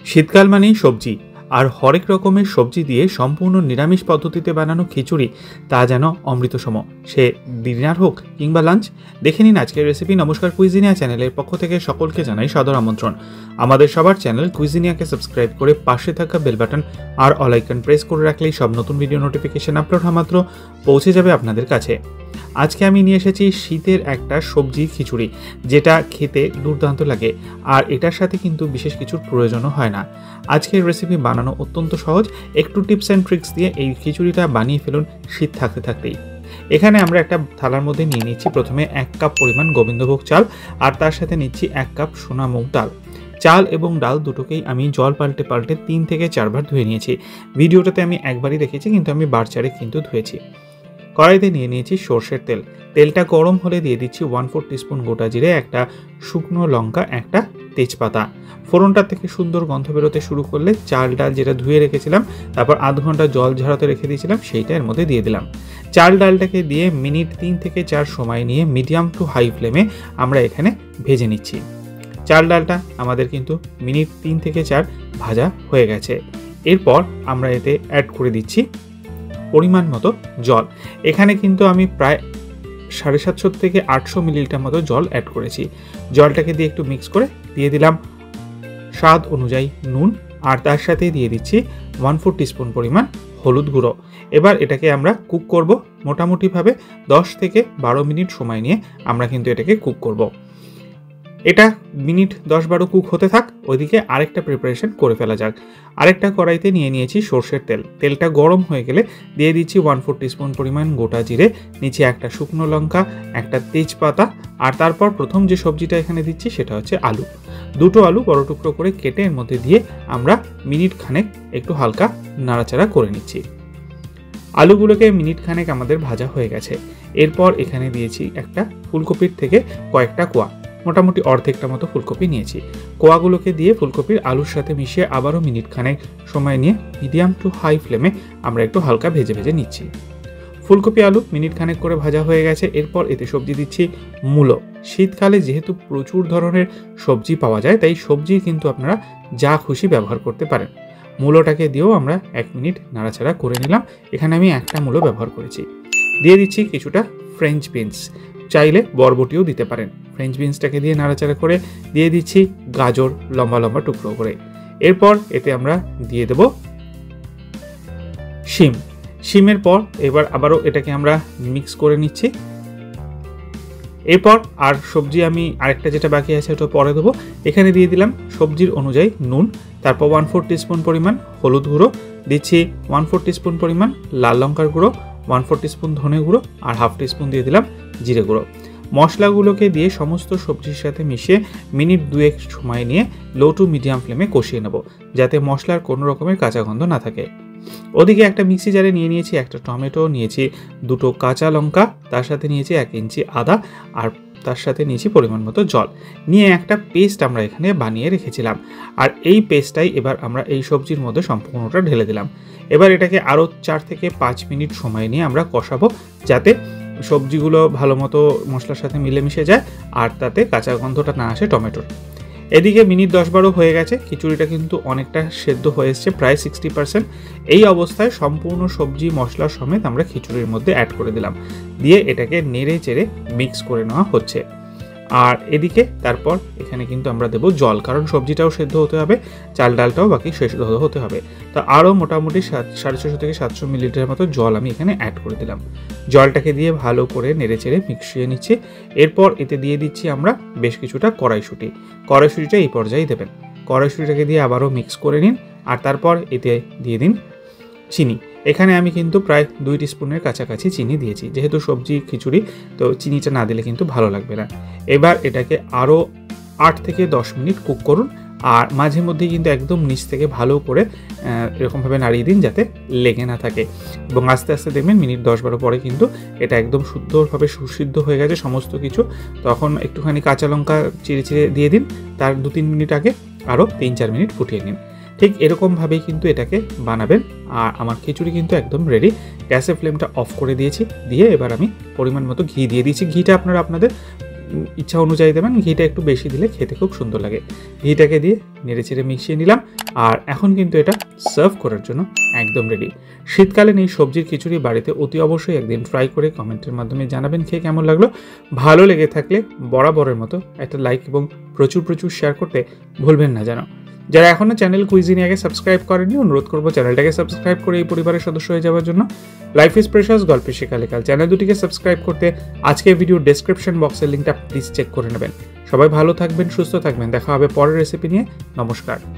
শীতকাল মানেই সবজি, আর হরেক রকমের সবজি দিয়ে সম্পূর্ণ নিরামিষ পদ্ধতিতে বানানো খিচুড়ি তা যেন অমৃতসম। সে ডিনার হোক কিংবা লাঞ্চ। দেখে নিন আজকের রেসিপি। নমস্কার, কুইজিনিয়া চ্যানেলের পক্ষ থেকে সকলকে জানাই সাদর আমন্ত্রণ। আমাদের সবার চ্যানেল কুইজিনিয়াকে সাবস্ক্রাইব করে পাশে থাকা বেল বাটন আর অল আইকন প্রেস করে রাখলেই সব নতুন ভিডিও নোটিফিকেশন আপলোড হওয়া মাত্র পৌঁছে যাবে আপনাদের কাছে। আজকে আমি নিয়ে এসেছি শীতের একটা সবজি খিচুড়ি, যেটা খেতে দুর্দান্ত লাগে, আর এটার সাথে কিন্তু বিশেষ কিছুর প্রয়োজনও হয় না। আজকের রেসিপি বানানো অত্যন্ত সহজ। একটু টিপস অ্যান্ড ট্রিক্স দিয়ে এই খিচুড়িটা বানিয়ে ফেলুন শীত থাকতে থাকতেই। এখানে আমরা একটা থালার মধ্যে নিয়ে নিচ্ছি প্রথমে 1 কাপ পরিমাণ গোবিন্দভোগ চাল, আর তার সাথে নিচ্ছি 1 কাপ সোনা মুগ ডাল। চাল এবং ডাল দুটোকেই আমি জল পাল্টে পাল্টে 3 থেকে 4 বার ধুয়ে নিয়েছি। ভিডিওটাতে আমি একবারই দেখেছি, কিন্তু আমি বারচারে কিন্তু ধুয়েছি। কড়াইতে নিয়ে নিয়েছি সর্ষের তেল। তেলটা গরম হলে দিয়ে দিচ্ছি 1/4 টিস্পুন গোটা জিরে, একটা শুকনো লঙ্কা, একটা তেজপাতা। ফোড়নটা থেকে সুন্দর গন্ধ বেরোতে শুরু করলে চাল ডাল যেটা ধুয়ে রেখেছিলাম, তারপর আধ ঘন্টা জল ঝরাতে রেখে দিয়েছিলাম, সেইটা এর মধ্যে দিয়ে দিলাম। চাল ডালটাকে দিয়ে মিনিট 3 থেকে 4 সময় নিয়ে মিডিয়াম টু হাই ফ্লেমে আমরা এখানে ভেজে নিচ্ছি। চাল ডালটা আমাদের কিন্তু মিনিট 3 থেকে 4 ভাজা হয়ে গেছে। এরপর আমরা এতে অ্যাড করে দিচ্ছি পরিমাণ মতো জল। এখানে কিন্তু আমি প্রায় 750 থেকে 800 মিলিলিটার মতো জল অ্যাড করেছি। জলটাকে দিয়ে একটু মিক্স করে দিয়ে দিলাম স্বাদ অনুযায়ী নুন, আর তার সাথে দিয়ে দিচ্ছি 1/4 টিস্পুন পরিমাণ হলুদ গুঁড়ো। এবার এটাকে আমরা কুক করব মোটামুটিভাবে 10 থেকে 12 মিনিট সময় নিয়ে আমরা কিন্তু এটাকে কুক করব। এটা মিনিট 10-12 কুক হতে থাক, ওইদিকে আরেকটা প্রিপারেশন করে ফেলা যাক। আরেকটা কড়াইতে নিয়ে নিয়েছি সর্ষের তেল। তেলটা গরম হয়ে গেলে দিয়ে দিচ্ছি 1/4 টিস্পুন পরিমাণ গোটা জিরে, নিচে একটা শুকনো লঙ্কা, একটা তেজপাতা, আর তারপর প্রথম যে সবজিটা এখানে দিচ্ছি সেটা হচ্ছে আলু। দুটো আলু বড় টুকরো করে কেটে এর মধ্যে দিয়ে আমরা মিনিট খানেক একটু হালকা নাড়াচাড়া করে নিচ্ছি। আলুগুলোকে মিনিট খানেক আমাদের ভাজা হয়ে গেছে। এরপর এখানে দিয়েছি একটা ফুলকপির থেকে কয়েকটা কোয়া, মোটামুটি অর্ধেকটা মতো ফুলকপি নিয়েছি। কোয়াগুলোকে দিয়ে ফুলকপির আলুর সাথে মিশিয়ে আবারও মিনিট খানেক সময় নিয়ে মিডিয়াম টু হাই ফ্লেমে আমরা একটু হালকা ভেজে ভেজে নিচ্ছি। ফুলকপি আলু মিনিট খানেক করে ভাজা হয়ে গেছে। এরপর এতে সবজি দিচ্ছি মূলো। শীতকালে যেহেতু প্রচুর ধরনের সবজি পাওয়া যায়, তাই সবজি কিন্তু আপনারা যা খুশি ব্যবহার করতে পারেন। মূলোটাকে দিয়েও আমরা 1 মিনিট নাড়াচাড়া করে নিলাম। এখানে আমি একটা মূলো ব্যবহার করেছি। দিয়ে দিচ্ছি কিছুটা ফ্রেঞ্চ বিনস, চাইলে বরবটিও দিতে পারেন। ফ্রেঞ্চ বিনসটাকে দিয়ে নাড়াচাড়া করে দিয়ে দিচ্ছি গাজর লম্বা লম্বা টুকরো করে। এরপর এতে আমরা দিয়ে দেব শিম। শিমের পর এবার আবারও এটাকে আমরা মিক্স করে নিচ্ছি। এরপর আর সবজি আমি আরেকটা যেটা বাকি আছে ওটা পরে দেবো। এখানে দিয়ে দিলাম সবজির অনুযায়ী নুন, তারপর 1/4 টিস্পুন পরিমাণ হলুদ গুঁড়ো, দিচ্ছি 1/4 টিস্পুন পরিমাণ লাল লঙ্কার গুঁড়ো, 1/4 টিস্পুন ধনে গুঁড়ো, আর 1/2 টিস্পুন দিয়ে দিলাম জিরে গুঁড়ো। মশলাগুলোকে দিয়ে সমস্ত সবজির সাথে মিশিয়ে মিনিট 2 সময় নিয়ে লো টু মিডিয়াম ফ্লেমে কষিয়ে নেব, যাতে মশলার কোনো রকমের কাঁচা গন্ধ না থাকে। ওদিকে একটা মিক্সি জারে নিয়ে নিয়েছি একটা টমেটো, নিয়েছি 2টো কাঁচা লঙ্কা, তার সাথে নিয়েছি 1 ইঞ্চি আদা, আর তার সাথে নিয়েছি পরিমাণ মতো জল, নিয়ে একটা পেস্ট আমরা এখানে বানিয়ে রেখেছিলাম। আর এই পেস্টটাই এবার আমরা এই সবজির মধ্যে সম্পূর্ণটা ঢেলে দিলাম। এবার এটাকে আরও 4 থেকে 5 মিনিট সময় নিয়ে আমরা কষাবো, যাতে সবজিগুলো ভালো মতো মশলার সাথে মিলেমিশে যায় আর তাতে কাঁচা গন্ধটা না আসে টমেটোর। এদিকে মিনিট 10-12 হয়ে গেছে। খিচুড়িটা কিন্তু অনেকটা সেদ্ধ হয়ে এসছে, প্রায় 60%। এই অবস্থায় সম্পূর্ণ সবজি মশলা সমেত আমরা খিচুড়ির মধ্যে অ্যাড করে দিলাম, দিয়ে এটাকে নেড়ে চেড়ে মিক্স করে নেওয়া হচ্ছে। আর এদিকে তারপর এখানে কিন্তু আমরা দেবো জল, কারণ সবজিটাও সেদ্ধ হতে হবে, চাল ডালটাও বাকি সেদ্ধ হতে হবে। তো আরও মোটামুটি 650 থেকে 700 মিলিলিটার মতো জল আমি এখানে অ্যাড করে দিলাম। জলটাকে দিয়ে ভালো করে নেড়ে চেড়ে মিশিয়ে নিচ্ছি। এরপর এতে দিয়ে দিচ্ছি আমরা বেশ কিছুটা কড়াইশুঁটি। কড়াইশুঁটিটা এই পর্যায়ে দেবেন। কড়াইশুঁটিটাকে দিয়ে আবারও মিক্স করে নিন, আর তারপর এতে দিয়ে দিন চিনি। এখানে আমি কিন্তু প্রায় 2 টিস্পুনের কাছাকাছি চিনি দিয়েছি, যেহেতু সবজি খিচুড়ি, তো চিনিটা না দিলে কিন্তু ভালো লাগবে না। এবার এটাকে আরও 8 থেকে 10 মিনিট কুক করুন, আর মাঝে মধ্যে কিন্তু একদম নিচ থেকে ভালো করে এরকমভাবে নাড়িয়ে দিন যাতে লেগে না থাকে। এবং আস্তে আস্তে দেখবেন মিনিট 10-12 পরে কিন্তু এটা একদম শুদ্ধভাবে সুসিদ্ধ হয়ে গেছে সমস্ত কিছু। তখন একটুখানি কাঁচা লঙ্কা চিড়ে চিড়ে দিয়ে দিন, তার 2-3 মিনিট আগে আরও 3-4 মিনিট ফুটিয়ে নিন। ঠিক এরকমভাবেই কিন্তু এটাকে বানাবেন। আর আমার খিচুড়ি কিন্তু একদম রেডি। গ্যাসের ফ্লেমটা অফ করে দিয়েছি, দিয়ে এবার আমি পরিমাণ মতো ঘি দিয়ে দিয়েছি। ঘিটা আপনারা আপনাদের ইচ্ছা অনুযায়ী দেবেন। ঘিটা একটু বেশি দিলে খেতে খুব সুন্দর লাগে। ঘিটাকে দিয়ে নেড়েচেড়ে মিশিয়ে নিলাম, আর এখন কিন্তু এটা সার্ভ করার জন্য একদম রেডি। শীতকালীন এই সবজির খিচুড়ি বাড়িতে অতি অবশ্যই একদিন ট্রাই করে কমেন্টের মাধ্যমে জানাবেন খেয়ে কেমন লাগলো। ভালো লেগে থাকলে বরাবরের মতো একটা লাইক এবং প্রচুর শেয়ার করতে ভুলবেন না যেন। যারা এখনও চ্যানেল কুইজিনিয়াকে সাবস্ক্রাইব করেনি, অনুরোধ করবো চ্যানেলটাকে সাবস্ক্রাইব করে এই পরিবারের সদস্য হয়ে যাওয়ার জন্য। লাইফ ইজ প্রেশাস, গল্পে শেখালেকাল চ্যানেল দুটিকে সাবস্ক্রাইব করতে আজকের ভিডিও ডেসক্রিপশন বক্সের লিঙ্কটা প্লিজ চেক করে নেবেন। সবাই ভালো থাকবেন, সুস্থ থাকবেন। দেখা হবে পরের রেসিপি নিয়ে। নমস্কার।